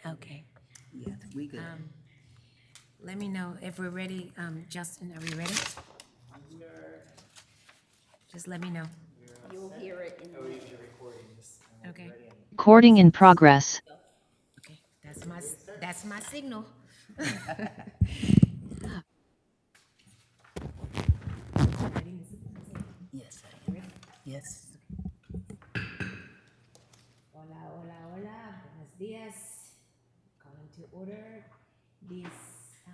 Okay. Yes, we good. Let me know if we're ready. Justin, are we ready? Just let me know. You'll hear it in the Okay. Recording in progress. Okay. That's my signal. Yes, I am. Yes. Hola, hola, hola. Buenos días. Calling to order this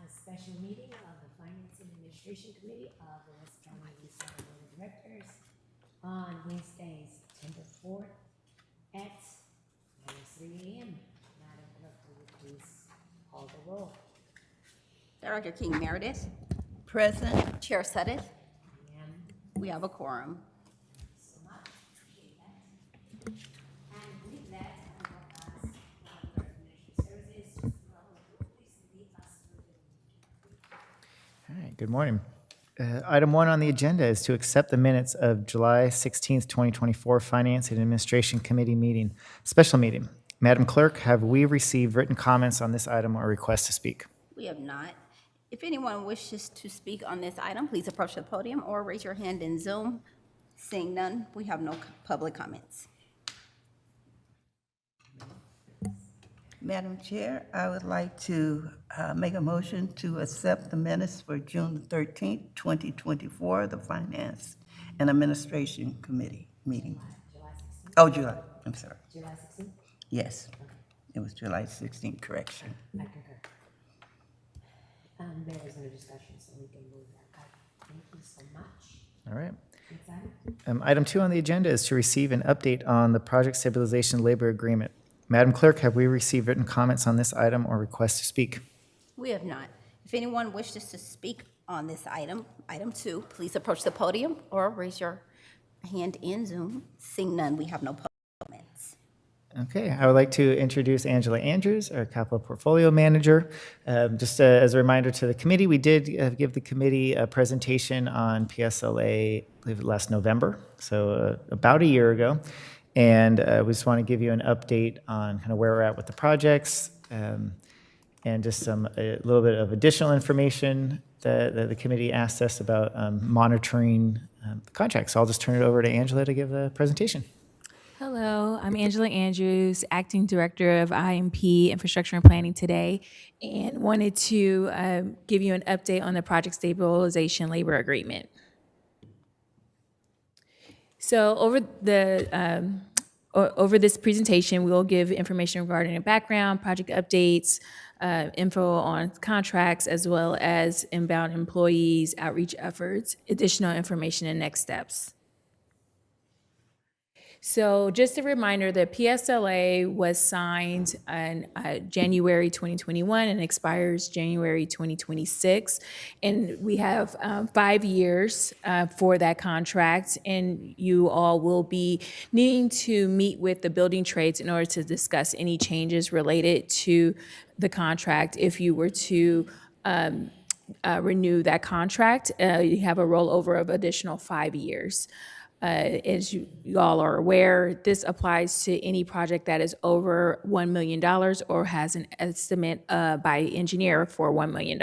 special meeting of the Finance and Administration Committee of the West County Board of Directors on Wednesday, September 4th at 9:03 a.m. Madam Clerk, will you please call the roll? Director King Meredith, Present. Chair Suddeth, Ma'am, we have a quorum. so much. Appreciate that. And with that, I will ask Madam Clerk of Administrative Services, Mr. Raul, to please lead us through the All right, good morning. Item 1 on the agenda is to accept the minutes of July 16th, 2024 Finance and Administration Committee meeting, special meeting. Madam Clerk, have we received written comments on this item or request to speak? We have not. If anyone wishes to speak on this item, please approach the podium or raise your hand in Zoom. Seeing none, we have no public comments. Madam Chair, I would like to make a motion to accept the minutes for June 13th, 2024, the Finance and Administration Committee meeting. July 16th. Oh, July, I'm sorry. July 16th? Yes, it was July 16th, correction. I concur. There is no discussion, so we can move that. Thank you so much. All right. Next item. Item 2 on the agenda is to receive an update on the Project Stabilization Labor Agreement. Madam Clerk, have we received written comments on this item or request to speak? We have not. If anyone wishes to speak on this item, item 2, please approach the podium or raise your hand in Zoom. Seeing none, we have no public comments. Okay, I would like to introduce Angela Andrews, our Capital Portfolio Manager. Just as a reminder to the committee, we did give the committee a presentation on PSLA, I believe last November, so about a year ago. And we just want to give you an update on kind of where we're at with the projects and just a little bit of additional information that the committee asked us about monitoring the contracts. So I'll just turn it over to Angela to give the presentation. Hello, I'm Angela Andrews, Acting Director of IMP Infrastructure and Planning today, and wanted to give you an update on the Project Stabilization Labor Agreement. So over this presentation, we will give information regarding the background, project updates, info on contracts, as well as inbound employees, outreach efforts, additional information, and next steps. So just a reminder, the PSLA was signed in January 2021 and expires January 2026. And we have 5 years for that contract. And you all will be needing to meet with the building trades in order to discuss any changes related to the contract. If you were to renew that contract, you have a rollover of additional 5 years. As you all are aware, this applies to any project that is over $1 million or has an estimate by engineer for $1 million.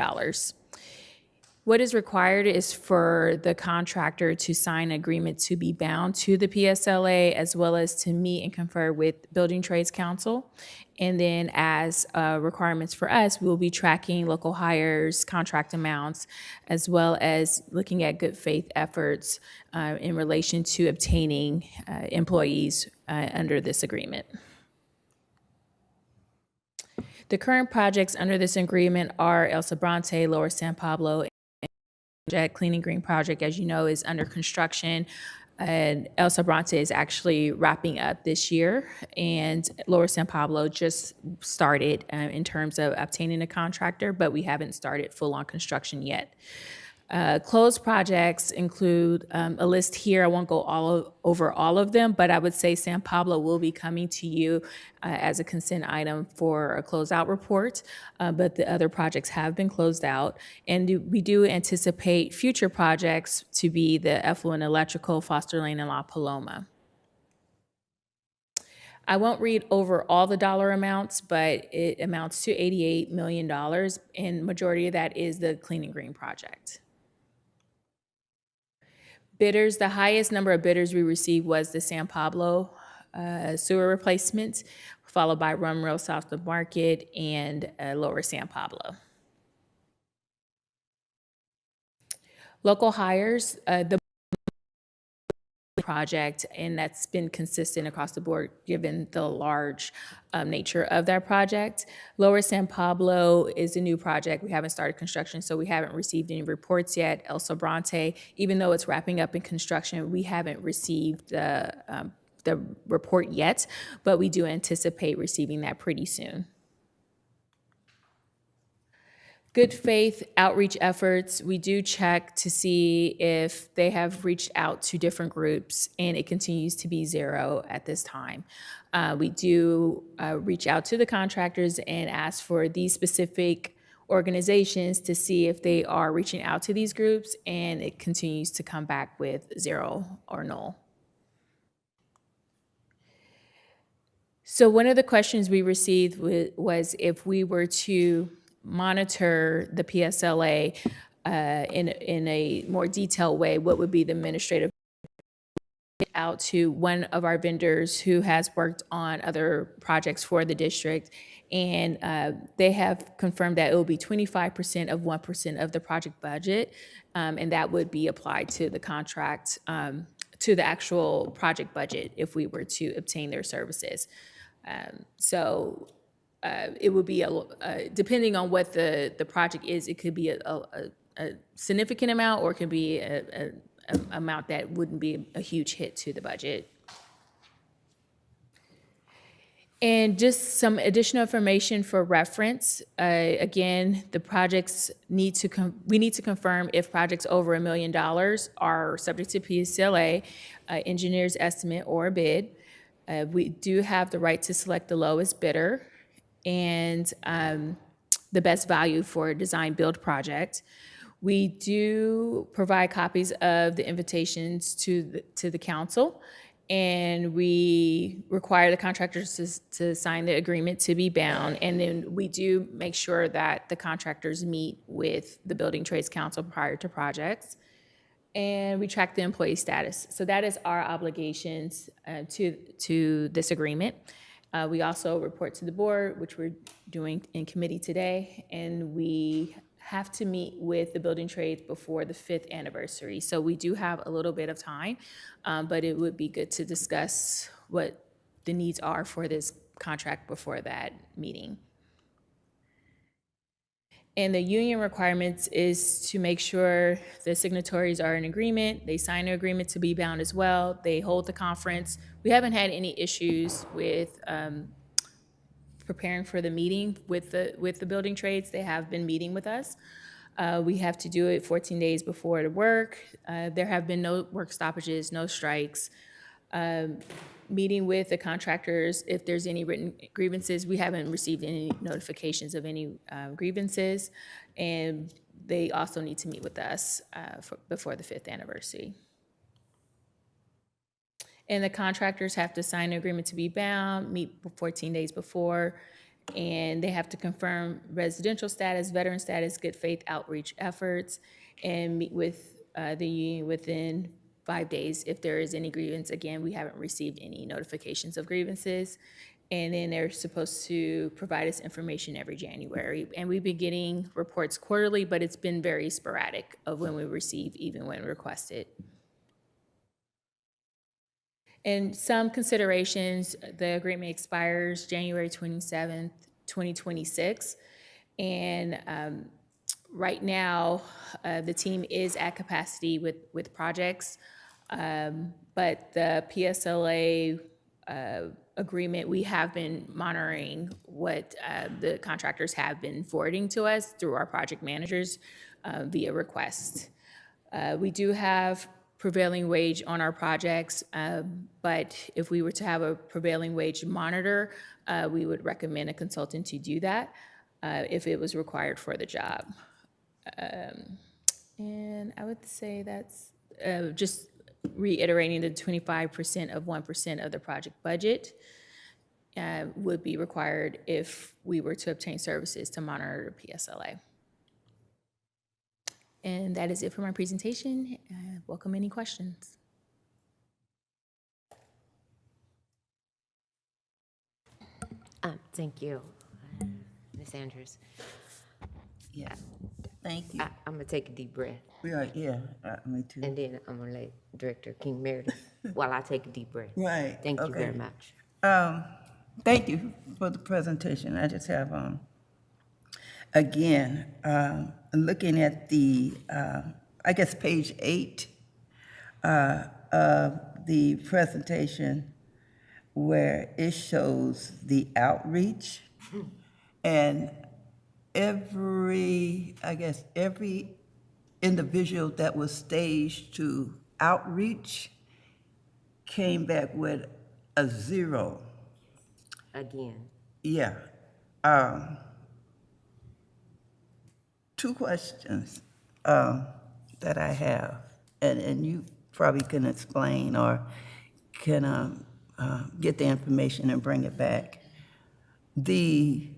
What is required is for the contractor to sign an agreement to be bound to the PSLA, as well as to meet and confer with Building Trades Council. And then as requirements for us, we'll be tracking local hires, contract amounts, as well as looking at good faith efforts in relation to obtaining employees under this agreement. The current projects under this agreement are El Sobrante, Lower San Pablo, Clean and Green project, as you know, is under construction. And El Sobrante is actually wrapping up this year, and Lower San Pablo just started in terms of obtaining a contractor, but we haven't started full-on construction yet. Closed projects include a list here. I won't go over all of them, but I would say San Pablo will be coming to you as a consent item for a closeout report, but the other projects have been closed out. And we do anticipate future projects to be the effluent electrical, Foster Lane, and La Paloma. I won't read over all the dollar amounts, but it amounts to $88 million, and majority of that is the Clean and Green project. Bidders, the highest number of bidders we received was the San Pablo sewer replacement, followed by Rum Row South of Market and Lower San Pablo. Local hires, the project, and that's been consistent across the board given the large nature of that project. Lower San Pablo is a new project. We haven't started construction, so we haven't received any reports yet. El Sobrante, even though it's wrapping up in construction, we haven't received the report yet, but we do anticipate receiving that pretty soon. Good faith outreach efforts, we do check to see if they have reached out to different groups, and it continues to be 0 at this time. We do reach out to the contractors and ask for these specific organizations to see if they are reaching out to these groups, and it continues to come back with 0 or null. So one of the questions we received was if we were to monitor the PSLA in a more detailed way, what would be the administrative out to one of our vendors who has worked on other projects for the district, and they have confirmed that it will be 25% of 1% of the project budget, and that would be applied to the contract, to the actual project budget if we were to obtain their services. It would be, depending on what the project is, it could be a significant amount, or it could be an amount that wouldn't be a huge hit to the budget. And just some additional information for reference. Again, the projects we need to confirm if projects over $1 million are subject to PSLA, engineer's estimate, or a bid. We do have the right to select the lowest bidder and the best value for a design build project. We do provide copies of the invitations to the council, and we require the contractors to sign the agreement to be bound. And then we do make sure that the contractors meet with the Building Trades Council prior to projects. And we track the employee status. So that is our obligations to this agreement. We also report to the board, which we're doing in committee today, and we have to meet with the building trades before the 5th anniversary. So we do have a little bit of time, but it would be good to discuss what the needs are for this contract before that meeting. And the union requirements is to make sure the signatories are in agreement, they sign an agreement to be bound as well, they hold the conference. We haven't had any issues with preparing for the meeting with the building trades. They have been meeting with us. We have to do it 14 days before the work. There have been no work stoppages, no strikes. Meeting with the contractors, if there's any written grievances, we haven't received any notifications of any grievances, and they also need to meet with us before the 5th anniversary. And the contractors have to sign an agreement to be bound, meet 14 days before, and they have to confirm residential status, veteran status, good faith outreach efforts, and meet with the union within 5 days. If there is any grievance, again, we haven't received any notifications of grievances. And then they're supposed to provide us information every January. And we've been getting reports quarterly, but it's been very sporadic of when we receive, even when requested. And some considerations, the agreement expires January 27th, 2026. And right now, the team is at capacity with projects, but the PSLA agreement, we have been monitoring what the contractors have been forwarding to us through our project managers via request. We do have prevailing wage on our projects, but if we were to have a prevailing wage monitor, we would recommend a consultant to do that if it was required for the job. And I would say that's just reiterating the 25% of 1% of the project budget. would be required if we were to obtain services to monitor the PSLA. And that is it for my presentation. Welcome any questions. Thank you, Ms. Andrews. Yeah, thank you. I'm gonna take a deep breath, Yeah, me too. and then I'm gonna let Director King Meredith, while I take a deep breath. Right, Thank you very okay. much. Thank you for the presentation. I just have, again, looking at the, I guess, page 8 of the presentation where it shows the outreach. And every individual that was staged to outreach came back with a 0. Again, Yeah. Two questions that I have, and you probably can explain or can get the information and bring it back. The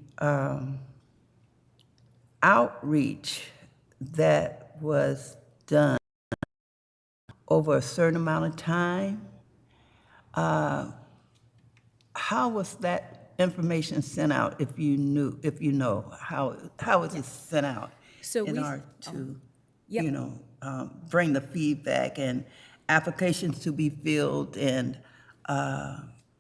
outreach that was done over a certain amount of time, how was that information sent out, if you know, how was it sent out? So in we- order to, Yep. bring the feedback and applications to be filled and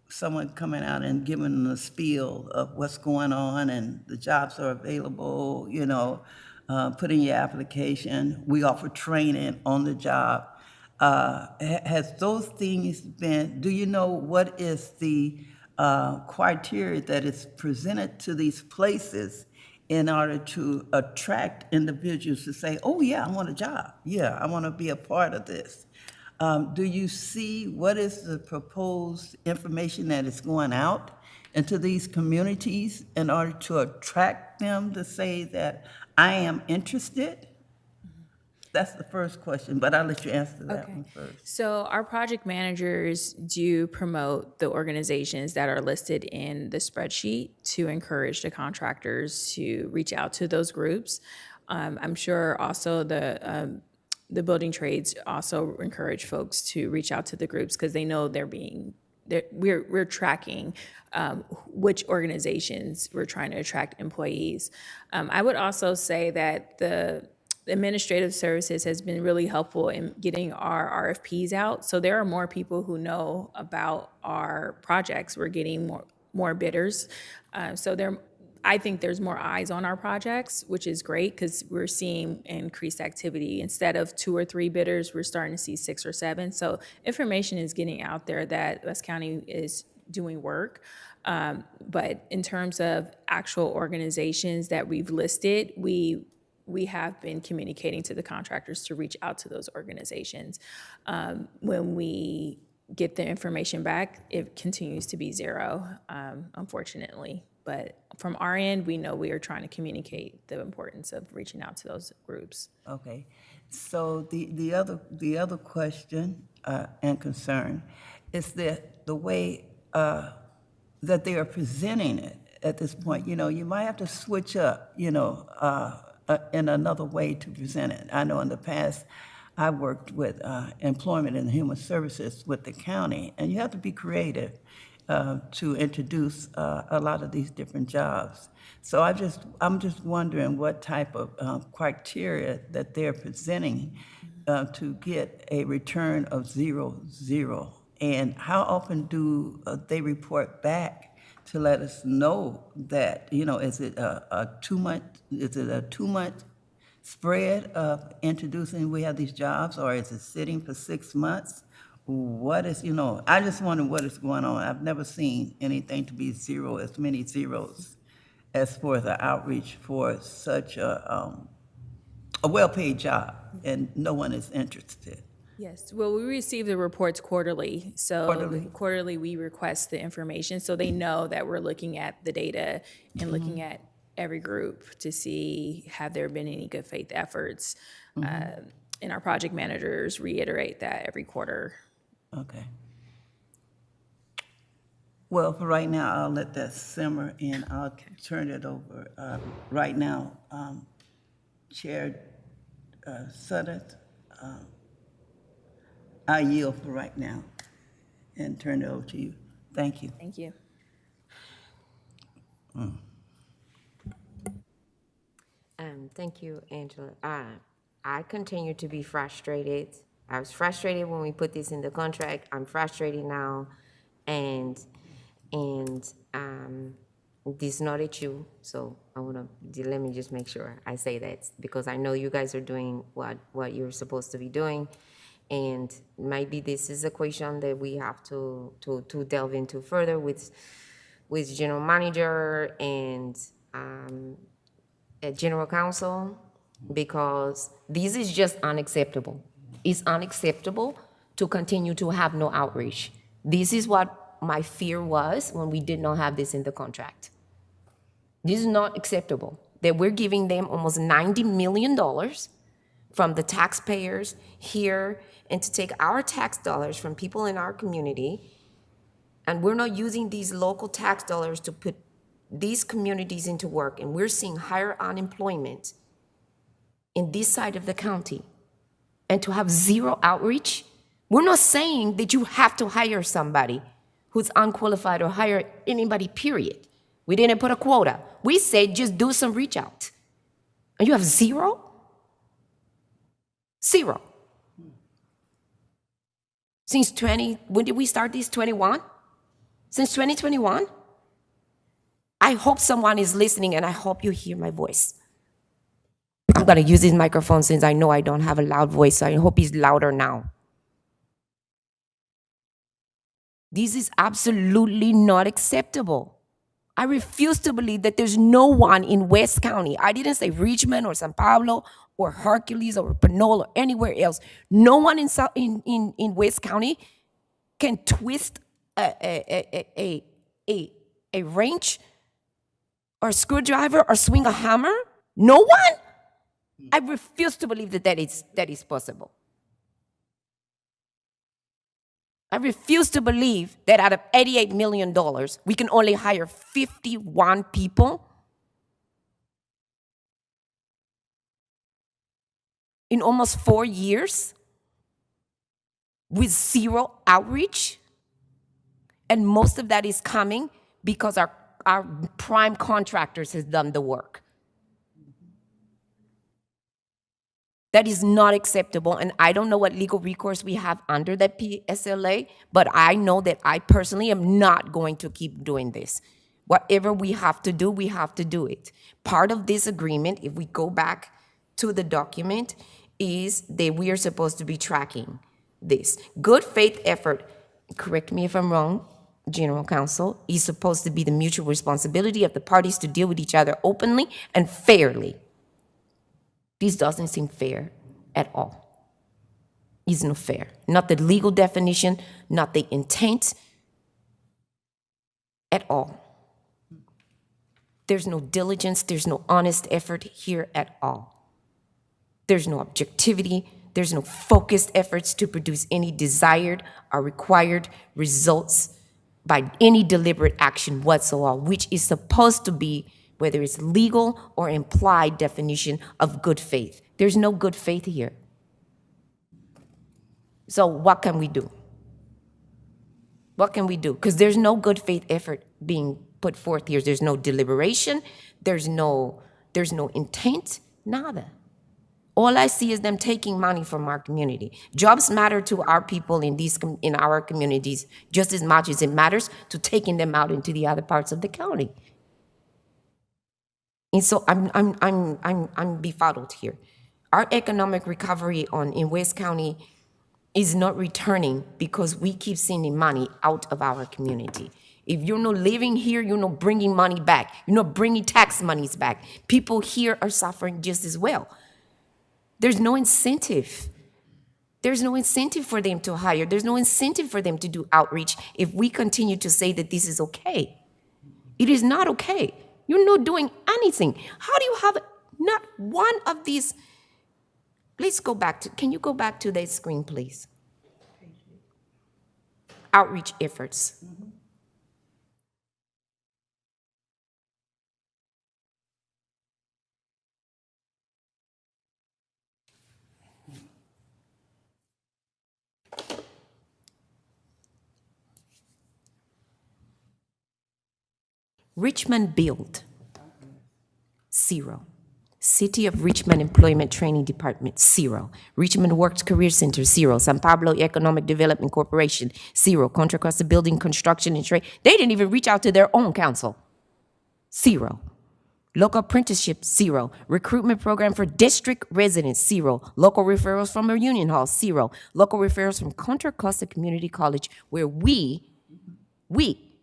someone coming out and giving the spiel of what's going on and the jobs are available, put in your application. We offer training on the job. Has those things been, do you know what is the criteria that is presented to these places in order to attract individuals to say, oh yeah, I want a job. Yeah, I want to be a part of this. Do you see what is the proposed information that is going out into these communities in order to attract them to say that I am interested? That's the first question, but I'll let you answer that one first. So our project managers do promote the organizations that are listed in the spreadsheet to encourage the contractors to reach out to those groups. I'm sure also the building trades also encourage folks to reach out to the groups because they know we're tracking which organizations we're trying to attract employees. I would also say that the administrative services has been really helpful in getting our RFPs out. So there are more people who know about our projects. We're getting more bidders. I think there's more eyes on our projects, which is great because we're seeing increased activity. Instead of 2 or 3 bidders, we're starting to see 6 or 7. So information is getting out there that West County is doing work. But in terms of actual organizations that we've listed, we have been communicating to the contractors to reach out to those organizations. When we get the information back, it continues to be 0, unfortunately. But from our end, we know we are trying to communicate the importance of reaching out to those groups. Okay, so the other question and concern is that the way that they are presenting it at this point, you might have to switch up, in another way to present it. I know in the past, I worked with employment and human services with the county, and you have to be creative to introduce a lot of these different jobs. So I'm just wondering what type of criteria that they're presenting to get a return of 0, and how often do they report back to let us know that, is it a 2-month spread of introducing, we have these jobs, or is it sitting for 6 months? What is, I just wonder what is going on. I've never seen anything to be 0, as many zeros as for the outreach for such a well-paid job, and no one is interested. Yes, well, we receive the reports quarterly. So quarterly, we request the information so they know that we're looking at the data and looking at every group to see have there been any good faith efforts. And our project managers reiterate that every quarter. Okay. Well, for right now, I'll let that simmer and I'll turn it over. Right now, Chair Sutter, I yield for right now and turn it over to you. Thank you. Thank you. Thank you, Angela. I continue to be frustrated. I was frustrated when we put this in the contract. I'm frustrated now, and this is not at you. So I want to let me just make sure I say that, because I know you guys are doing what you're supposed to be doing, and maybe this is a question that we have to delve into further with general manager and general counsel, because this is just unacceptable. It's unacceptable to continue to have no outreach. This is what my fear was when we did not have this in the contract. This is not acceptable, that we're giving them almost $90 million from the taxpayers here, and to take our tax dollars from people in our community, and we're not using these local tax dollars to put these communities into work, and we're seeing higher unemployment in this side of the county, and to have zero outreach. We're not saying that you have to hire somebody who's unqualified or hire anybody, period. We didn't put a quota. We said just do some reach out. And you have zero? Zero. Since when did we start this? 21? Since 2021? I hope someone is listening, and I hope you hear my voice. I'm going to use this microphone since I know I don't have a loud voice, so I hope it's louder now. This is absolutely not acceptable. I refuse to believe that there's no one in West County. I didn't say Richmond or San Pablo or Hercules or Pinole or anywhere else. No one in West County can twist a wrench or a screwdriver or swing a hammer. No one? I refuse to believe that is possible. I refuse to believe that out of $88 million, we can only hire 51 people in almost 4 years with zero outreach. And most of that is coming because our prime contractors has done the work. That is not acceptable, and I don't know what legal recourse we have under the PSLA, but I know that I personally am not going to keep doing this. Whatever we have to do it. Part of this agreement, if we go back to the document, is that we are supposed to be tracking this. Good faith effort, correct me if I'm wrong, General Counsel, is supposed to be the mutual responsibility of the parties to deal with each other openly and fairly. This doesn't seem fair at all. It's not fair. Not the legal definition, not the intent at all. There's no diligence, there's no honest effort here at all. There's no objectivity, there's no focused efforts to produce any desired or required results by any deliberate action whatsoever, which is supposed to be, whether it's legal or implied definition of good faith. There's no good faith here. So what can we do? What can we do? Because there's no good faith effort being put forth here. There's no deliberation. There's no intent, nada. All I see is them taking money from our community. Jobs matter to our people in our communities just as much as it matters to taking them out into the other parts of the county. And so I'm befuddled here. Our economic recovery in West County is not returning because we keep sending money out of our community. If you're not living here, you're not bringing money back. You're not bringing tax monies back. People here are suffering just as well. There's no incentive. There's no incentive for them to hire. There's no incentive for them to do outreach if we continue to say that this is okay. It is not okay. You're not doing anything. How do you have not one of these? Let's go back to, can you go back to that screen, please? Outreach efforts. Richmond Build, 0. City of Richmond Employment Training Department, 0. Richmond Works Career Center, 0. San Pablo Economic Development Corporation, 0. Contra Costa Building, Construction, and Trade. They didn't even reach out to their own council, 0. Local apprenticeship, 0. Recruitment program for district residents, 0. Local referrals from a union hall, 0. Local referrals from Contra Costa Community College, where we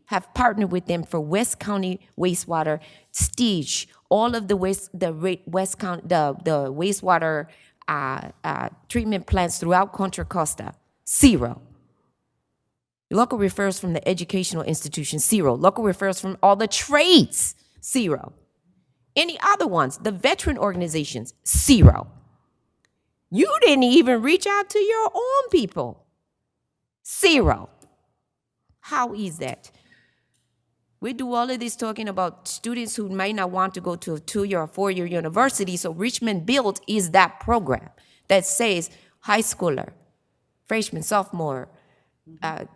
have partnered with them for West County wastewater, Stige, all of the wastewater treatment plants throughout Contra Costa, 0. Local referrals from the educational institutions, 0. Local referrals from all the trades, 0. Any other ones, the veteran organizations, 0. You didn't even reach out to your own people, 0. How is that? We do all of this talking about students who might not want to go to a 2-year or 4-year university. So Richmond Build is that program that says high schooler, freshman, sophomore,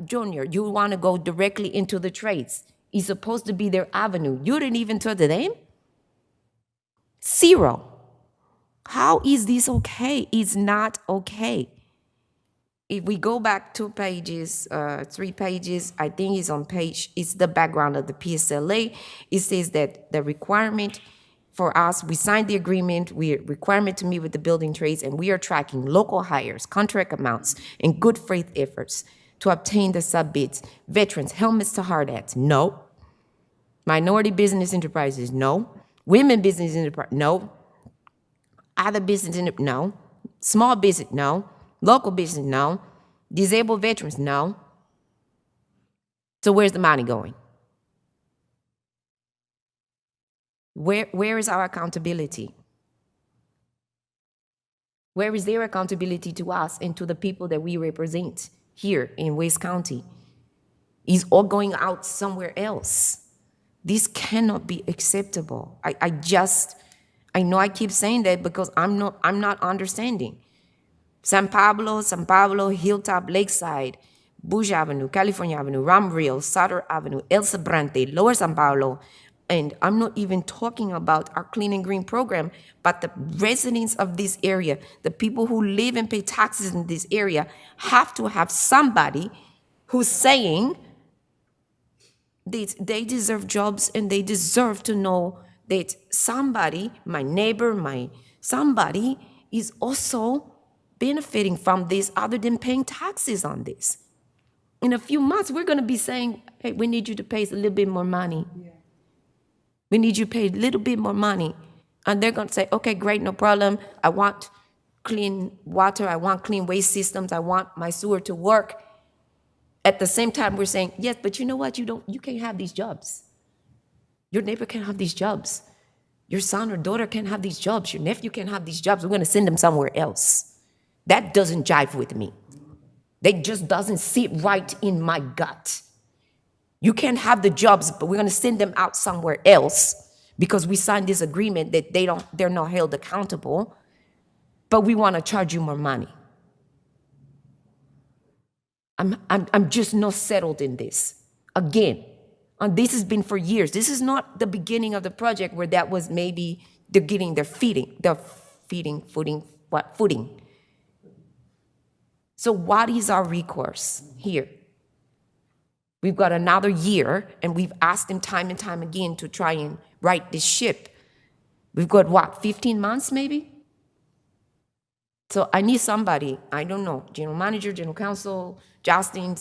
junior, you want to go directly into the trades. It's supposed to be their avenue. You didn't even talk to them? 0. How is this okay? It's not okay. If we go back 2 pages, 3 pages, I think it's the background of the PSLA. It says that the requirement for us, we signed the agreement, requirement to meet with the building trades, and we are tracking local hires, contract amounts, and good faith efforts to obtain the sub-bids. Veterans, helmets to hard hats, no. Minority business enterprises, no. Women business enterprise, no. Other business, no. Small business, no. Local business, no. Disabled veterans, no. So where's the money going? Where is our accountability? Where is their accountability to us and to the people that we represent here in West County? Is all going out somewhere else? This cannot be acceptable. I know I keep saying that because I'm not understanding. San Pablo, Hilltop, Lakeside, Bush Avenue, California Avenue, Ramriel, Sutter Avenue, El Sobrante, Lower San Pablo, and I'm not even talking about our Clean and Green program, but the residents of this area, the people who live and pay taxes in this area, have to have somebody who's saying they deserve jobs and they deserve to know that somebody, my neighbor, somebody is also benefiting from this other than paying taxes on this. In a few months, we're going to be saying, hey, we need you to pay us a little bit more money. Yeah. We need you to pay a little bit more money. And they're going to say, okay, great, no problem. I want clean water. I want clean waste systems. I want my sewer to work. At the same time, we're saying, yes, but you know what? You can't have these jobs. Your neighbor can't have these jobs. Your son or daughter can't have these jobs. Your nephew can't have these jobs. We're going to send them somewhere else. That doesn't jive with me. That just doesn't sit right in my gut. You can't have the jobs, but we're going to send them out somewhere else because we signed this agreement that they're not held accountable, but we want to charge you more money. I'm just not settled in this. Again, and this has been for years. This is not the beginning of the project where that was maybe they're getting their footing. So what is our recourse here? We've got another year, and we've asked them time and time again to try and right this ship. We've got, what, 15 months maybe? So I need somebody, I don't know, general manager, general counsel, Justin,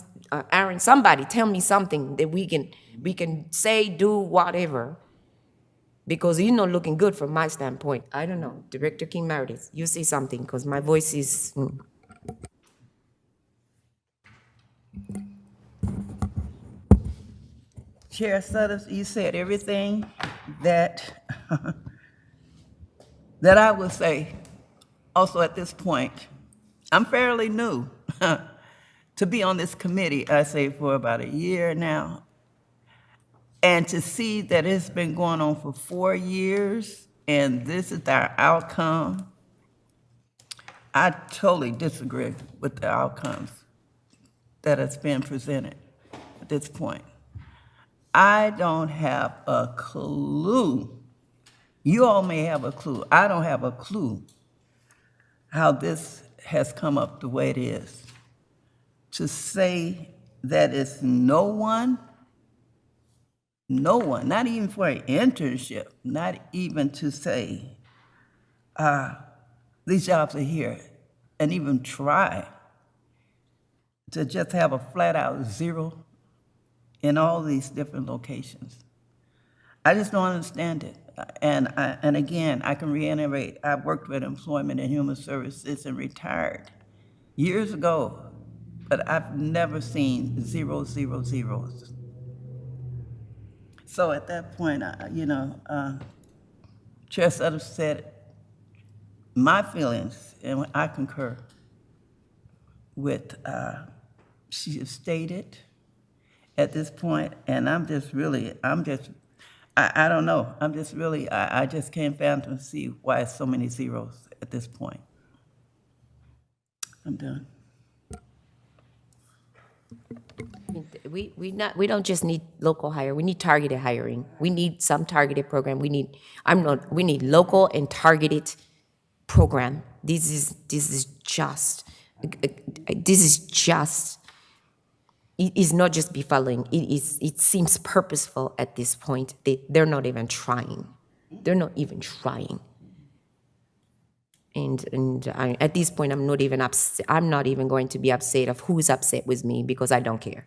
Aaron, somebody tell me something that we can say, do, whatever. Because you're not looking good from my standpoint. I don't know. Director King Meredith, you say something, because my voice is... Chair Sutters, you said everything that that I would say. Also at this point, I'm fairly new to be on this committee, I say for about a year now. And to see that it's been going on for 4 years and this is our outcome, I totally disagree with the outcomes that has been presented at this point. I don't have a clue. You all may have a clue. I don't have a clue how this has come up the way it is. To say that it's no one, not even for an internship, not even to say, these jobs are here, and even try to just have a flat-out zero in all these different locations. I just don't understand it. And again, I can reiterate, I worked with employment and human services and retired years ago, but I've never seen 0, 0, zeros. So at that point, Chair Sutter said my feelings, and I concur with, she stated at this point, and I don't know, I just can't fathom see why it's so many zeros at this point. I'm done. We don't just need local hire, we need targeted hiring. We need some targeted program. We need local and targeted program. This is just, it is not just befuddling, it seems purposeful at this point. They're not even trying. They're not even trying. At this point, I'm not even going to be upset of who's upset with me, because I don't care.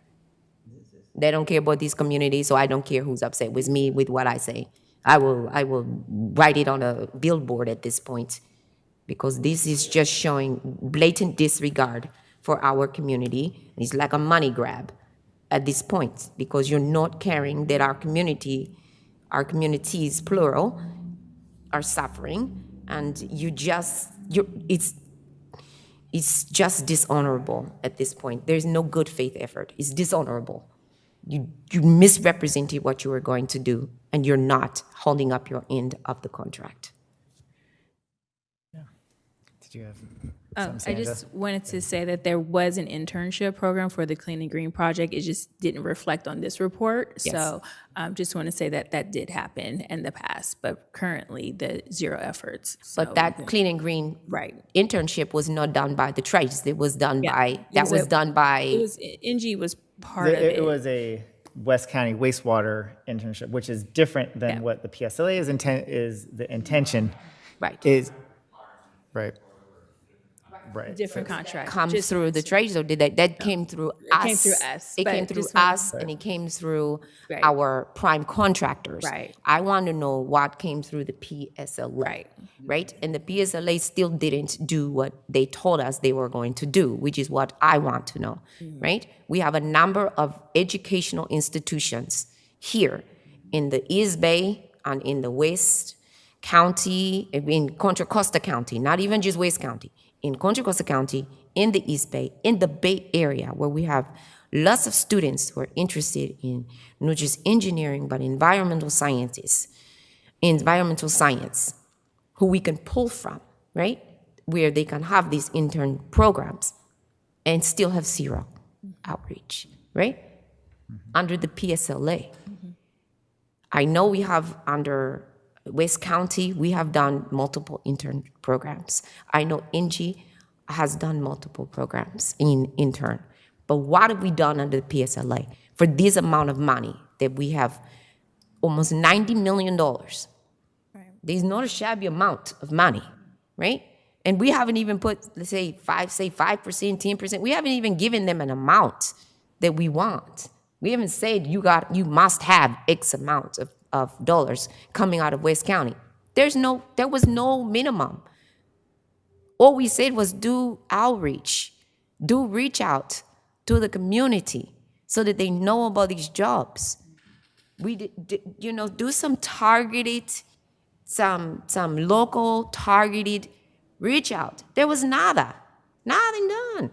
They don't care about this community, so I don't care who's upset with me with what I say. I will write it on a billboard at this point, because this is just showing blatant disregard for our community. It's like a money grab at this point, because you're not caring that our communities, plural, are suffering, and it's just dishonorable at this point. There's no good faith effort. It's dishonorable. You misrepresented what you were going to do, and you're not holding up your end of the contract. Did you have I something, Sandra? just wanted to say that there was an internship program for the Clean and Green Project. It just didn't reflect on this report. Yes. So just want to say that did happen in the past, but currently the zero efforts. So But that Clean and Green right. internship was not done by the trades. It was done by, NG was part of it. It was a West County wastewater internship, which is different than Yeah. what the PSLA is the intention. Right. Is, right. Right. Different contract. Come Just- through the trades, or did that came through us? came through us, It but came through just want- us, and it came through Right. our prime contractors. Right. I want to know what came through the PSLA. Right. Right? And the PSLA still didn't do what they told us they were going to do, which is what I want to know. Right? We have a number of educational institutions here in the East Bay and in the West County, in Contra Costa County, not even just West County, in Contra Costa County, in the East Bay, in the Bay Area, where we have lots of students who are interested in not just engineering, but environmental science, who we can pull from, right? Where they can have these intern programs and still have zero outreach, right? Under the PSLA. I know we have under West County, we have done multiple intern programs. I know NG has done multiple programs in intern. But what have we done under the PSLA for this amount of money that we have? Almost $90 million. There's not a shabby amount of money, right? And we haven't even put, let's say 5%, 10%. We haven't even given them an amount that we want. We haven't said you must have X amount of dollars coming out of West County. There was no minimum. All we said was do outreach, reach out to the community so that they know about these jobs. We do some targeted, some local targeted reach out. There was nothing done.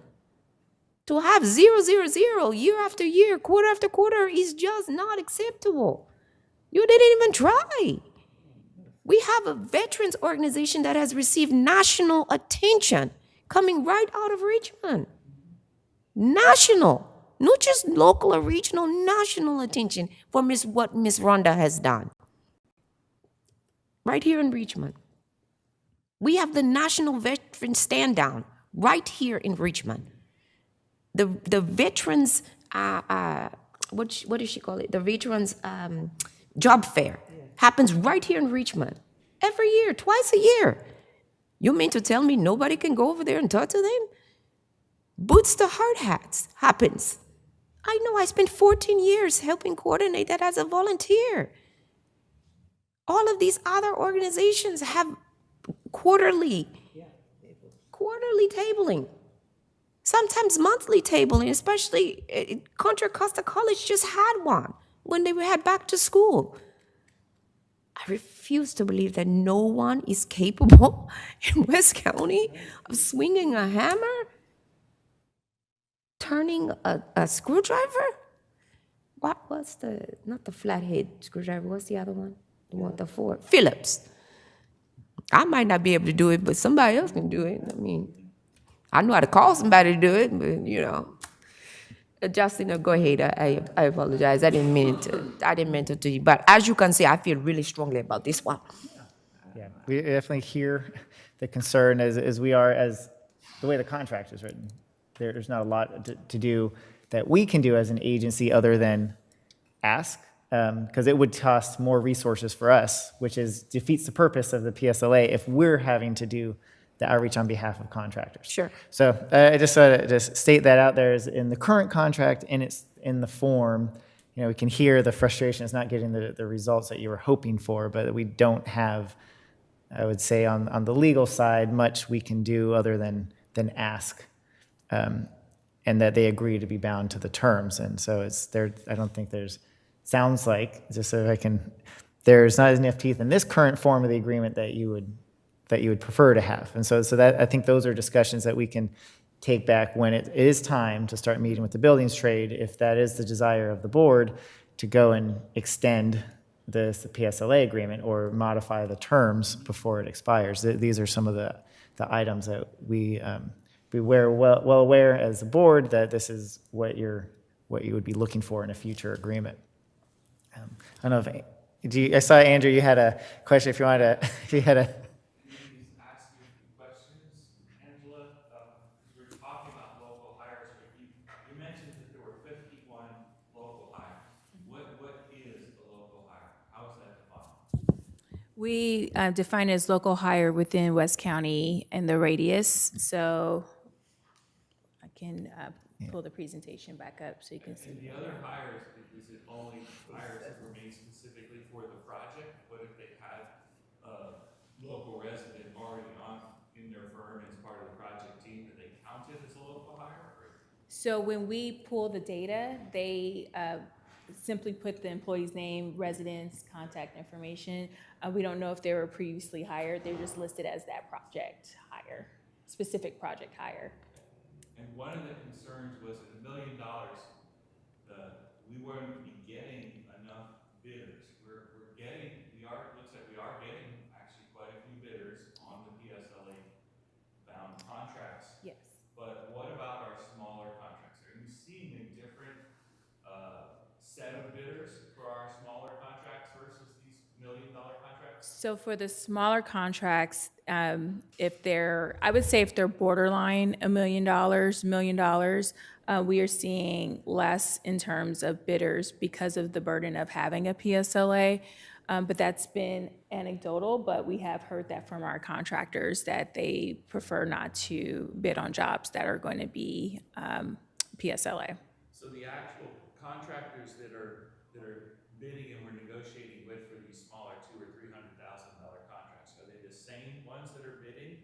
To have 0, 0, 0 year after year, quarter after quarter is just not acceptable. You didn't even try. We have a veterans organization that has received national attention coming right out of Richmond. National. not just local or regional, national attention for what Miss Rhonda has done. Right here in Richmond. We have the National Veteran Stand Down right here in Richmond. The veterans, what does she call it? The veterans job fair happens right here in Richmond. Every year, twice a year. You mean to tell me nobody can go over there and talk to them? Boots to hard hats happens. I know I spent 14 years helping coordinate that as a volunteer. All of these other organizations have quarterly tabling, sometimes monthly tabling, especially Contra Costa College just had one when they had back to school. I refuse to believe that no one is capable in West County of swinging a hammer, turning a screwdriver. What was not the flathead screwdriver, what's the other one? The one, the four, Phillips. I might not be able to do it, but somebody else can do it. I mean, I know how to call somebody to do it, but Justin, go ahead. I apologize. I didn't mean to do you. But as you can see, I feel really strongly about this one. Yeah, we definitely hear the concern as we are, as the way the contract is written. There's not a lot to do that we can do as an agency other than ask, because it would cost more resources for us, which defeats the purpose of the PSLA if we're having to do the outreach on behalf of contractors. Sure. So I just want to just state that out there is in the current contract, and it's in the form, we can hear the frustration is not getting the results that you were hoping for, but we don't have, I would say on the legal side, much we can do other than ask, and that they agree to be bound to the terms. And so it's there. I don't think sounds like, just so I can, there's not enough teeth in this current form of the agreement that you would prefer to have. And so that, I think those are discussions that we can take back when it is time to start meeting with the buildings trade, if that is the desire of the board, to go and extend the PSLA agreement or modify the terms before it expires. These are some of the items that we were well aware as a board that this is what you would be looking for in a future agreement. I don't know if, I saw Andrew, you had a question. If you wanted to, if you had a. Ask you a few questions, Angela, because we were talking about local hires, but you mentioned that there were 51 local hires. What is a local hire? How is that defined? We define it as local hire within West County and the radius. So I can pull the presentation back up so you can see. And the other hires, is it only hires that were made specifically for the project? What if they had a local resident already in their firm as part of the project team? Do they count it as a local hire? So when we pull the data, they simply put the employee's name, residence, contact information. We don't know if they were previously hired. They're just listed as that project hire, specific project hire. And one of the concerns was at $1 million, we weren't getting enough bidders. Looks like we are getting actually quite a few bidders on the PSLA bound contracts. Yes. But what about our smaller contracts? Are you seeing a different set of bidders for our smaller contracts versus these $1 million contracts? So for the smaller contracts, I would say if they're borderline $1 million, we are seeing less in terms of bidders because of the burden of having a PSLA. But that's been anecdotal, but we have heard that from our contractors that they prefer not to bid on jobs that are going to be PSLA. So the actual contractors that are bidding and we're negotiating with for these smaller $200,000 or $300,000 contracts, are they the same ones that are bidding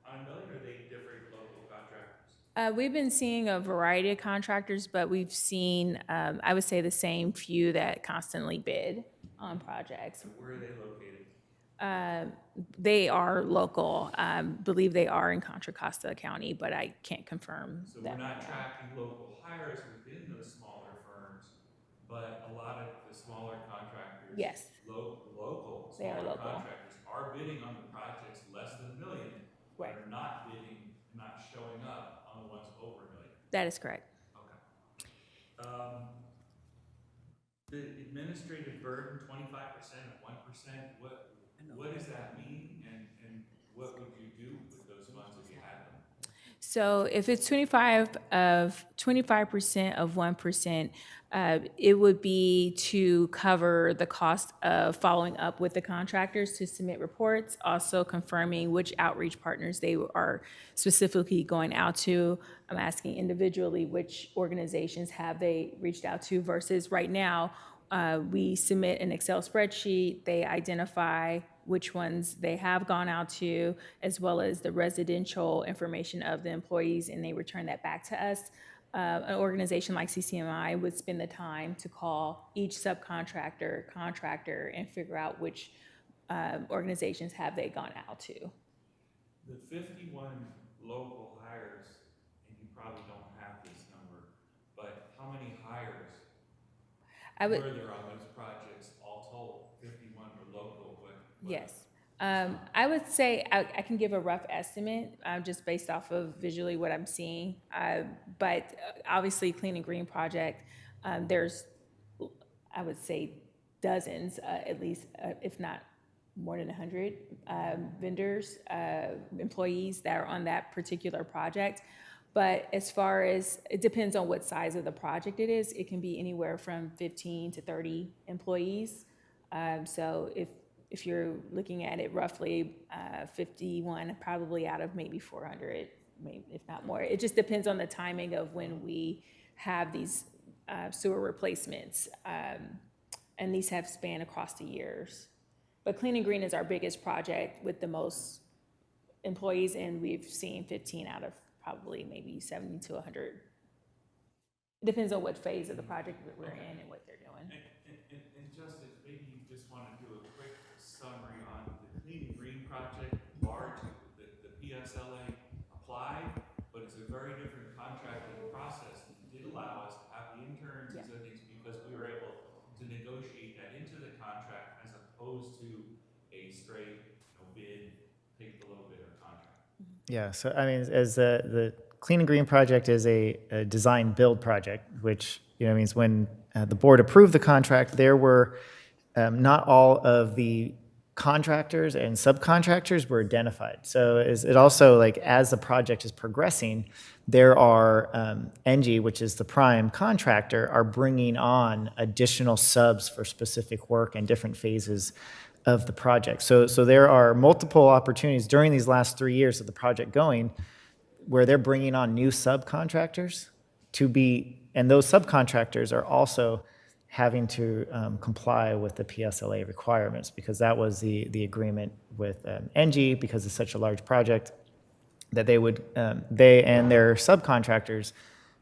on $1 million, or are they different local contractors? We've been seeing a variety of contractors, but we've seen, I would say, the same few that constantly bid on projects. And where are they located? They are local. Believe they are in Contra Costa County, but I can't confirm So that. we're not right now. tracking local hires within those smaller firms, but a lot of the smaller contractors. Yes. Local They are smaller local. contractors are bidding on the projects less than $1 million, but Right. are not bidding, not showing up on the ones over $1 million. That is correct. Okay. The administrative burden, 25% of 1%, what does that mean? And what would you do with those funds if you had them? So if it's 25% of 1%, it would be to cover the cost of following up with the contractors to submit reports, also confirming which outreach partners they are specifically going out to. I'm asking individually which organizations have they reached out to versus right now, we submit an Excel spreadsheet, they identify which ones they have gone out to, as well as the residential information of the employees, and they return that back to us. An organization like CCMI would spend the time to call each subcontractor, contractor, and figure out which organizations have they gone out to. The 51 local hires, and you probably don't have this number, but how many hires I would, were there on those projects all told? 51 were local, what? yes. I would say I can give a rough estimate just based off of visually what I'm seeing. But obviously, Clean and Green project, there's, I would say, dozens, at least, if not more than 100 vendors, employees that are on that particular project. But as far as, it depends on what size of the project it is. It can be anywhere from 15 to 30 employees. So if you're looking at it roughly 51, probably out of maybe 400, maybe if not more. It just depends on the timing of when we have these sewer replacements. And these have spanned across the years. But Clean and Green is our biggest project with the most employees, and we've seen 15 out of probably maybe 70 to 100. It depends on what phase of the project that we're in and what they're doing. And Justice, maybe you just want to do a quick summary on the Clean and Green project. Large, the PSLA applied, but it's a very different contracting process. It did allow us to have the interns and other things because we were able to negotiate that into the contract as opposed to a straight bid, take the low bidder contract. Yeah, so I mean, as the Clean and Green project is a design build project, which means when the board approved the contract, there were not all of the contractors and subcontractors were identified. So it also, like, as the project is progressing, there are ENGIE, which is the prime contractor, are bringing on additional subs for specific work and different phases of the project. So there are multiple opportunities during these last 3 years of the project going where they're bringing on new subcontractors and those subcontractors are also having to comply with the PSLA requirements, because that was the agreement with ENGIE, because it's such a large project, that they and their subcontractors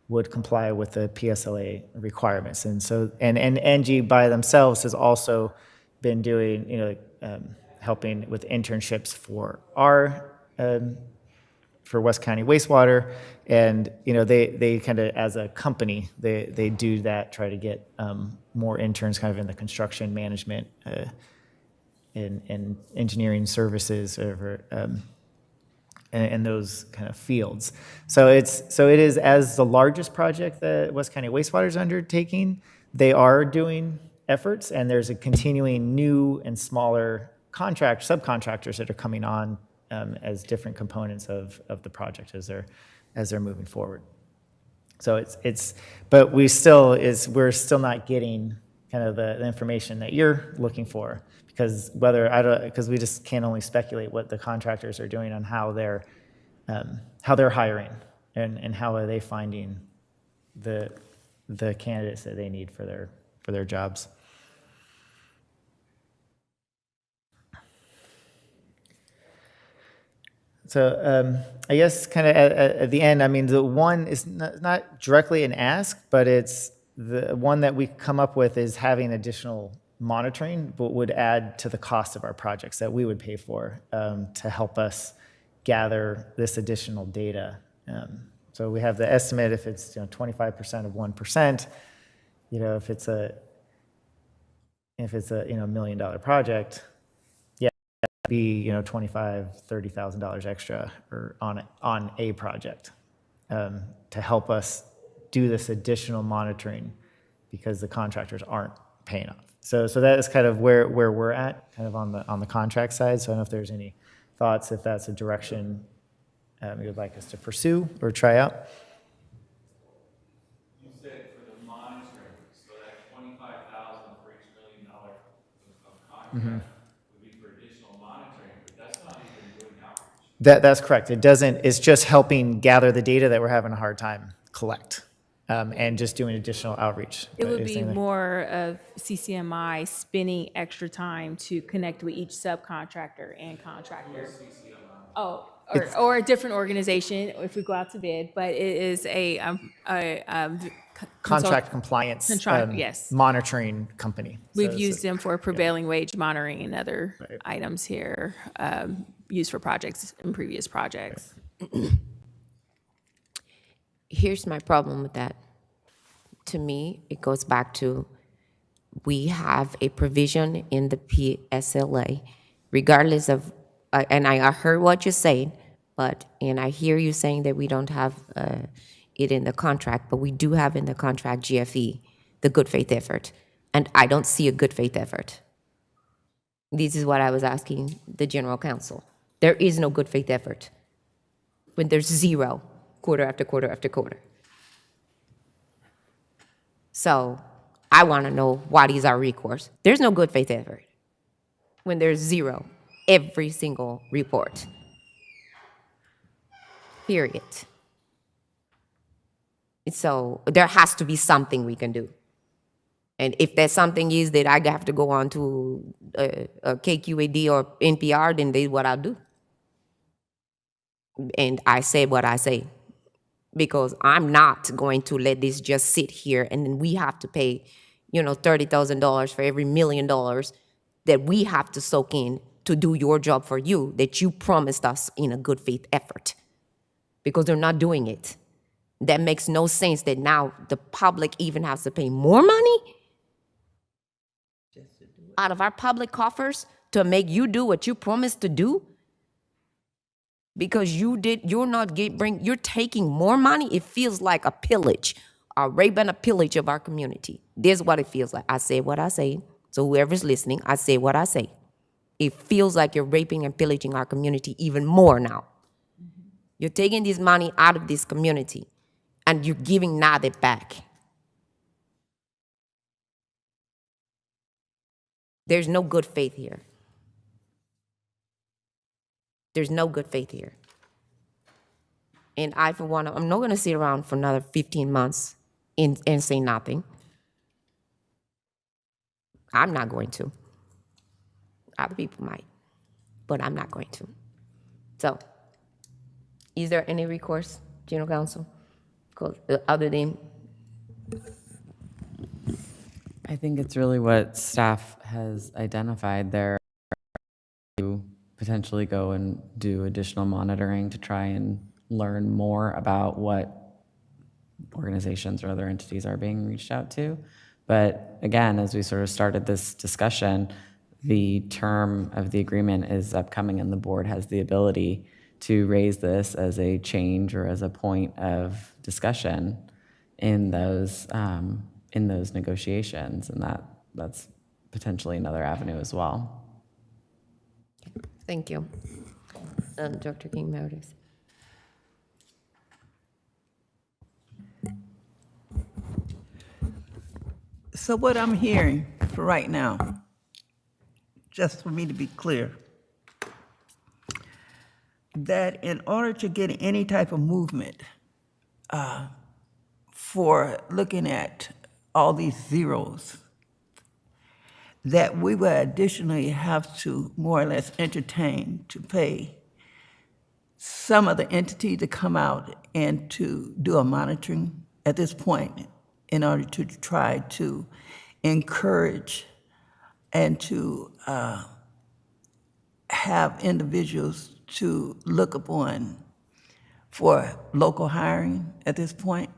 would comply with the PSLA requirements. And so, and ENGIE by themselves has also been doing, helping with internships for for West County Wastewater, and they kind of, as a company, they do that, try to get more interns kind of in the construction management and engineering services over and those kind of fields. So it is, as the largest project that West County Wastewater is undertaking, they are doing efforts, and there's a continuing new and smaller subcontractors that are coming on as different components of the project as they're moving forward. So but we're still not getting kind of the information that you're looking for, because we just can't only speculate what the contractors are doing on how they're hiring and how are they finding the candidates that they need for their jobs. So I guess kind of at the end, I mean, the one is not directly an ask, but it's the one that we come up with is having additional monitoring, but would add to the cost of our projects that we would pay for to help us gather this additional data. So we have the estimate if it's 25% of 1%, if it's a $1 million project, be $25,000, $30,000 extra or on a project to help us do this additional monitoring because the contractors aren't paying off. So that is kind of where we're at, kind of on the contract side. So I don't know if there's any thoughts, if that's a direction you would like us to pursue or try out. You said for the monitoring, so that 25,000 for each $1 million of contract would be for additional monitoring, but that's not even doing outreach. That's correct. It doesn't, it's just helping gather the data that we're having a hard time collect, and just doing additional outreach. It would Is be there anything- more of CCMI spending extra time to connect with each subcontractor and contractor. Oh, or a different organization if we go out to bid, but it is a Contract compliance, yes. monitoring company. We've So- used them for prevailing wage monitoring and other items here, used for projects in previous projects. Here's my problem with that. To me, it goes back to, we have a provision in the PSLA, regardless of, and I heard what you're saying, and I hear you saying that we don't have it in the contract, but we do have in the contract GFE, the good faith effort. And I don't see a good faith effort. This is what I was asking the general counsel. There is no good faith effort when there's zero quarter after quarter after quarter. So I want to know what is our recourse. There's no good faith effort when there's zero every single report. Period. So there has to be something we can do. And if there's something is that I have to go on to a KQAD or NPR, then that's what I'll do. And I say what I say, because I'm not going to let this just sit here and then we have to pay, $30,000 for every $1 million that we have to soak in to do your job for you that you promised us in a good faith effort, because they're not doing it. That makes no sense that now the public even has to pay more money out of our public coffers to make you do what you promised to do. Because you're taking more money. It feels like a pillage, a rape and a pillage of our community. This is what it feels like. I say what I say. So whoever's listening, I say what I say. It feels like you're raping and pillaging our community even more now. You're taking this money out of this community and you're giving nothing back. There's no good faith here. There's no good faith here. And I, for one, I'm not going to sit around for another 15 months and say nothing. I'm not going to. Other people might, but I'm not going to. So, is there any recourse, General Counsel, other than? I think it's really what staff has identified there, to potentially go and do additional monitoring to try and learn more about what organizations or other entities are being reached out to. But again, as we sort of started this discussion, the term of the agreement is upcoming and the board has the ability to raise this as a change or as a point of discussion in those negotiations, and that's potentially another avenue as well. Thank you. Dr. King Meredith. So what I'm hearing for right now, just for me to be clear, that in order to get any type of movement for looking at all these zeros, that we would additionally have to more or less entertain to pay some of the entity to come out and to do a monitoring at this point in order to try to encourage and to have individuals to look upon for local hiring at this point?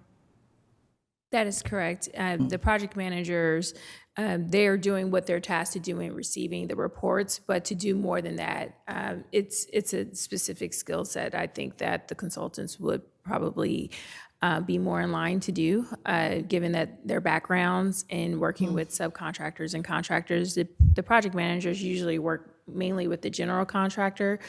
That is correct. The project managers, they are doing what they're tasked to do in receiving the reports, but to do more than that, it's a specific skill set I think that the consultants would probably be more in line to do, given that their backgrounds in working with subcontractors and contractors. The project managers usually work mainly with the general contractor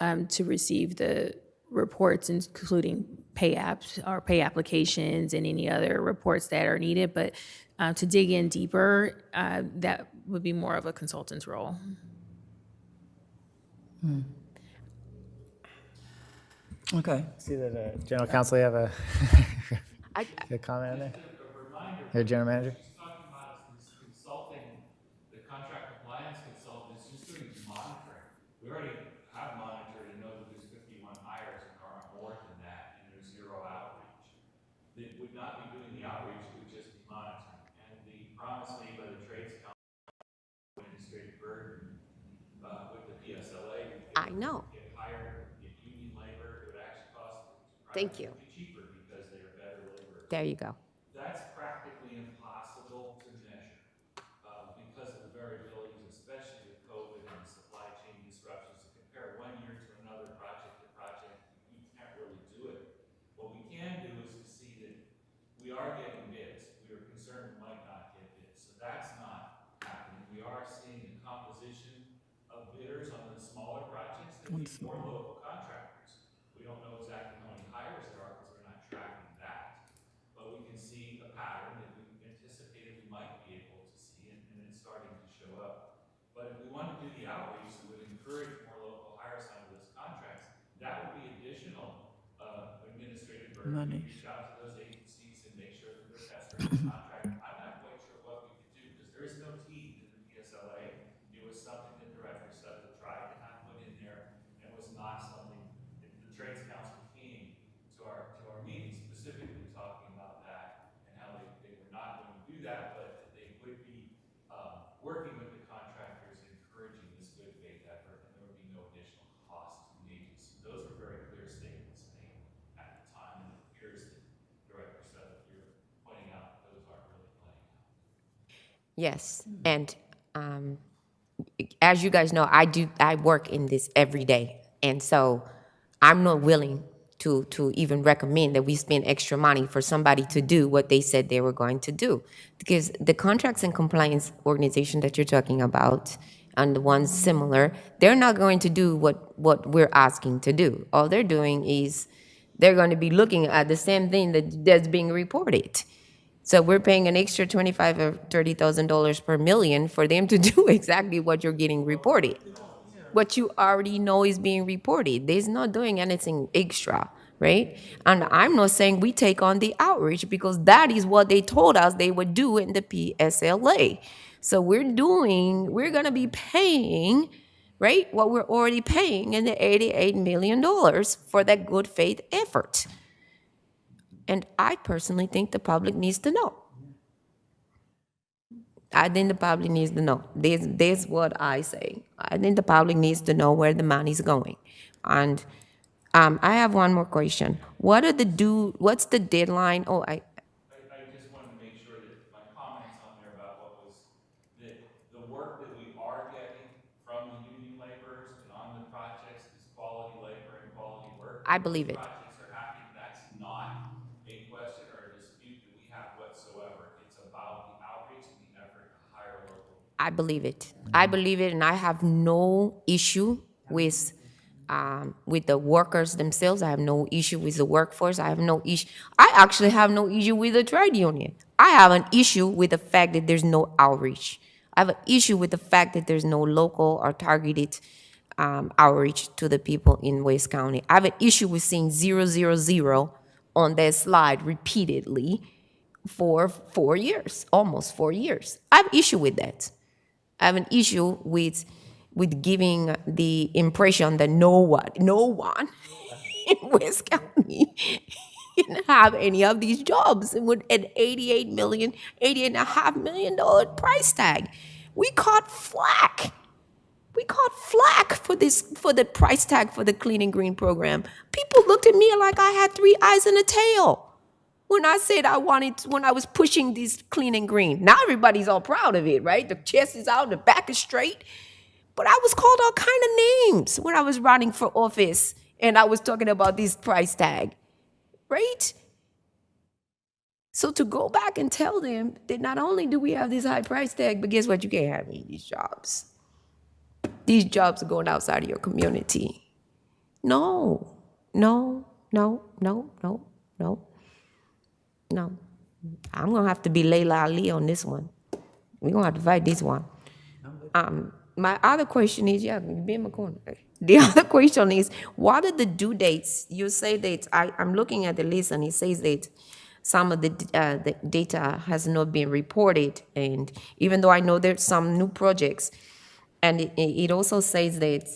to receive the reports, including pay apps or pay applications and any other reports that are needed. But to dig in deeper, that would be more of a consultant's role. Okay. See that General Counsel, you have a, I, a comment on there? A reminder. Here, General Manager. She's talking about is consulting, the contract compliance consultant is just doing monitoring. We already have monitored and know that there's 51 hires and there are more than that, and there's 0 outreach. They would not be doing the outreach, it would just be monitoring. And the promise made by the trades council administrative burden with the PSLA. I know. Get hired, get union labor, it would actually cost Thank you. cheaper because they are better labor. There you go. That's practically impossible to measure because of the variabilities, especially with COVID and the supply chain disruptions. To compare 1 year to another project to project, you can't really do it. What we can do is to see that we are getting bids. We are concerned we might not get bids. So that's not happening. We are seeing the composition of bidders on the smaller projects that need more local contractors. We don't know exactly how many hires there are because we're not tracking that. But we can see a pattern that we anticipated we might be able to see, and it's starting to show up. But if we want to do the outreach that would encourage more local hires onto those contracts, that would be additional administrative burden. Money. Reach out to those agencies and make sure that they're pestering the contract. I'm not quite sure what we could do because there is no teeth in the PSLA. It was something that Director Sutton tried to have put in there and was not something that the Trades Council came to our meeting specifically talking about that and how they were not going to do that, but that they would be working with the contractors and encouraging this good faith effort, and there would be no additional cost to the agency. Those were very clear statements made at the time, and it appears that Director Sutton, you're pointing out that those aren't really playing out. Yes, and as you guys know, I work in this every day, and so I'm not willing to even recommend that we spend extra money for somebody to do what they said they were going to do, because the contracts and compliance organization that you're talking about and the ones similar, they're not going to do what we're asking to do. All they're doing is they're going to be looking at the same thing that's being reported. So we're paying an extra $25,000 or $30,000 per million for them to do exactly what you're getting reported. What you already know is being reported. They're not doing anything extra, right? And I'm not saying we take on the outreach because that is what they told us they would do in the PSLA. So we're going to be paying, right, what we're already paying in the $88 million for that good faith effort. And I personally think the public needs to know. I think the public needs to know. This what I say. I think the public needs to know where the money's going. And I have one more question. What's the deadline? Oh, I just wanted to make sure that my comments on there about what was the work that we are getting from the union laborers and on the projects is quality labor and quality work. I believe it. Projects are happening. That's not a question or a dispute that we have whatsoever. It's about the outreach and the effort to hire local. I believe it. I believe it, and I have no issue with the workers themselves. I have no issue with the workforce. I have no issue. I actually have no issue with the trade union. I have an issue with the fact that there's no outreach. I have an issue with the fact that there's no local or targeted outreach to the people in West County. I have an issue with seeing 000 on that slide repeatedly for 4 years, almost 4 years. I have an issue with that. I have an issue with giving the impression that no one in West County can have any of these jobs with an $88.5 million price tag. We caught flack. We caught flack for the price tag for the Clean and Green program. People looked at me like I had 3 eyes and a tail. when I said when I was pushing this clean and green. Now everybody's all proud of it, right? The chest is out, the back is straight. But I was called all kind of names when I was running for office and I was talking about this price tag, right? So to go back and tell them that not only do we have this high price tag, but guess what? You can't have any of these jobs. These jobs are going outside of your community. No, no, no, no, no, no, no. I'm going to have to be Layla Ali on this one. We're going to have to fight this one. My other question is, yeah, you be in my corner. The other question is, what are the due dates? You say that, I'm looking at the list and it says that some of the data has not been reported. And even though I know there's some new projects, and it also says that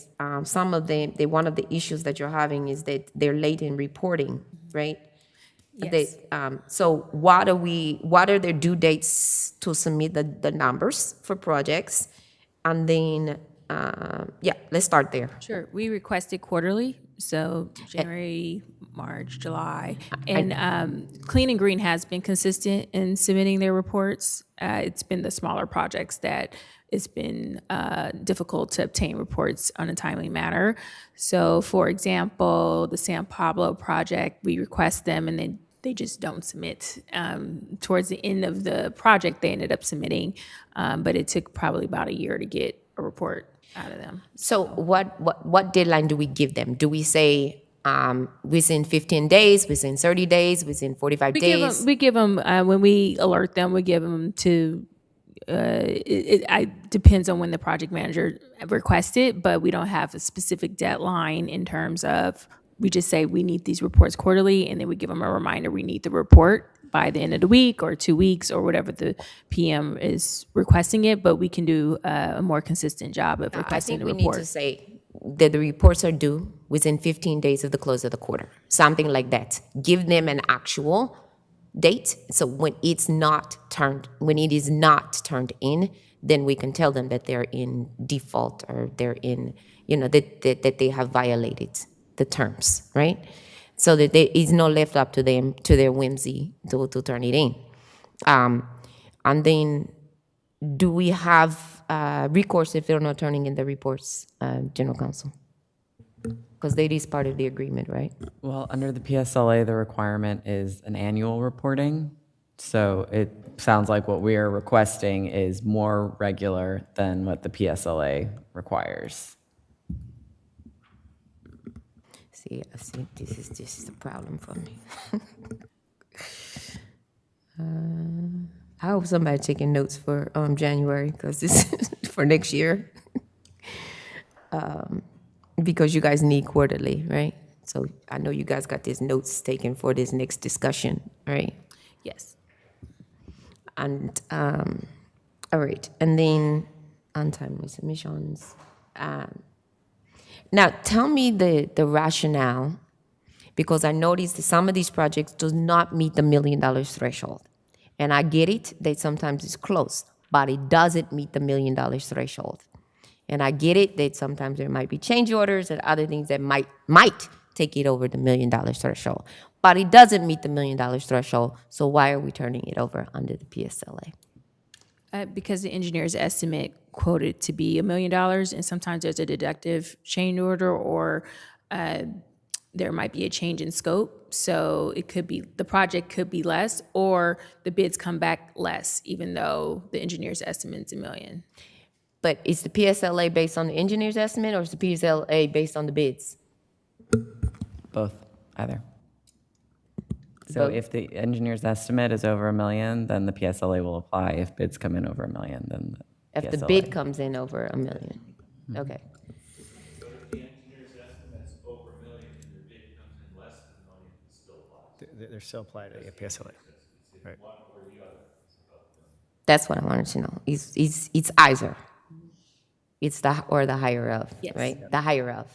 some of one of the issues that you're having is that they're late in reporting, right? Yes. So what are their due dates to submit the numbers for projects? And then, yeah, let's start there. Sure. We requested quarterly, so January, March, July. And Clean and Green has been consistent in submitting their reports. It's been the smaller projects that it's been difficult to obtain reports on a timely manner. So for example, the San Pablo project, we request them and then they just don't submit. Towards the end of the project, they ended up submitting, but it took probably about a year to get a report out of them. So what deadline do we give them? Do we say within 15 days, within 30 days, within 45 days? We give them when we alert them, we give them to, it depends on when the project manager requests it, but we don't have a specific deadline in terms of, we just say we need these reports quarterly, and then we give them a reminder we need the report by the end of the week or 2 weeks or whatever the PM is requesting it, but we can do a more consistent job of I requesting think the we need report. to say that the reports are due within 15 days of the close of the quarter, something like that. Give them an actual date. So when it is not turned in, then we can tell them that they're in default or they're in, that they have violated the terms, right? So that it's not left up to them, to their whimsy to turn it in. And then do we have recourse if they're not turning in the reports, General Counsel? Because that is part of the agreement, right? Well, under the PSLA, the requirement is an annual reporting. So it sounds like what we are requesting is more regular than what the PSLA requires. See, this is the problem for me. I hope somebody taking notes for January, because this is for next year. Because you guys need quarterly, right? So I know you guys got these notes taken for this next discussion, right? Yes. And all right, and then untimely submissions. Now tell me the rationale, because I noticed that some of these projects does not meet the $1 million threshold. And I get it that sometimes it's close, but it doesn't meet the $1 million threshold. And I get it that sometimes there might be change orders and other things that might take it over the $1 million threshold. But it doesn't meet the $1 million threshold, so why are we turning it over under the PSLA? Because the engineer's estimate quoted to be $1 million, and sometimes there's a deductive change order, or there might be a change in scope. So it could be, the project could be less, or the bids come back less, even though the engineer's estimate's $1 million. But is the PSLA based on the engineer's estimate, or is the PSLA based on the bids? Both, either. So Both. if the engineer's estimate is over $1 million, then the PSLA will apply. If bids come in over $1 million, then the If the PSLA. bid comes in over $1 million? Okay. So if the engineer's estimate's over $1 million and the bid comes in less than $1 million, it still applies. They're still applied to PSLA. It's in one or the other. It's above $1 million. That's what I wanted to know. It's either. It's the higher of, Yes. right? The higher of.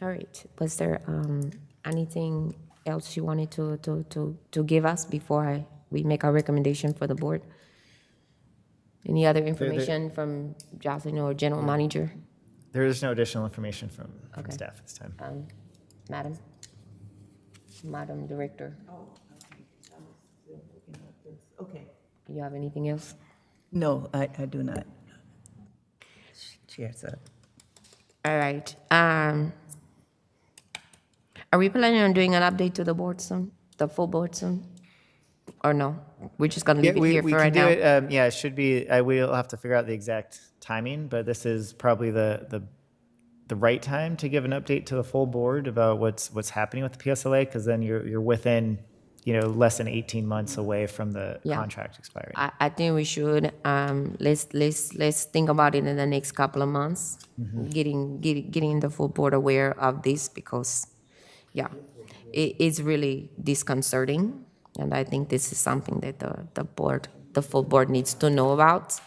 All right. Was there anything else you wanted to give us before we make our recommendation for the board? Any other information from Jocelyn or general manager? There is no additional information from Okay. staff this time. Madam Director, Okay. you have anything else? No, I do not. Chair, sir. All right. Are we planning on doing an update to the board soon, the full board soon? Or no? We're just gonna leave it here for right now? We can do it, yeah, it should be, we'll have to figure out the exact timing, but this is probably the right time to give an update to the full board about what's happening with the PSLA, because then you're within, less than 18 months away from the Yeah. contract expiring. I think we should, let's think about it in the next couple of months, getting the full board aware of this, because, yeah, it's really disconcerting. And I think this is something that the full board needs to know about,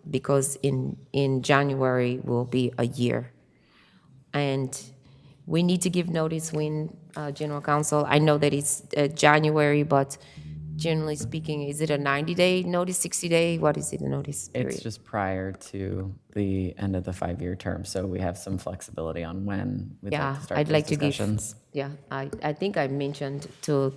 because in January will be a year. And we need to give notice when, general counsel, I know that it's January, but generally speaking, is it a 90-day notice, 60-day? What is it, a notice period? It's just prior to the end of the 5-year term, so we have some flexibility on when we'd like Yeah, to start I'd those like to give, discussions. yeah, I think I mentioned to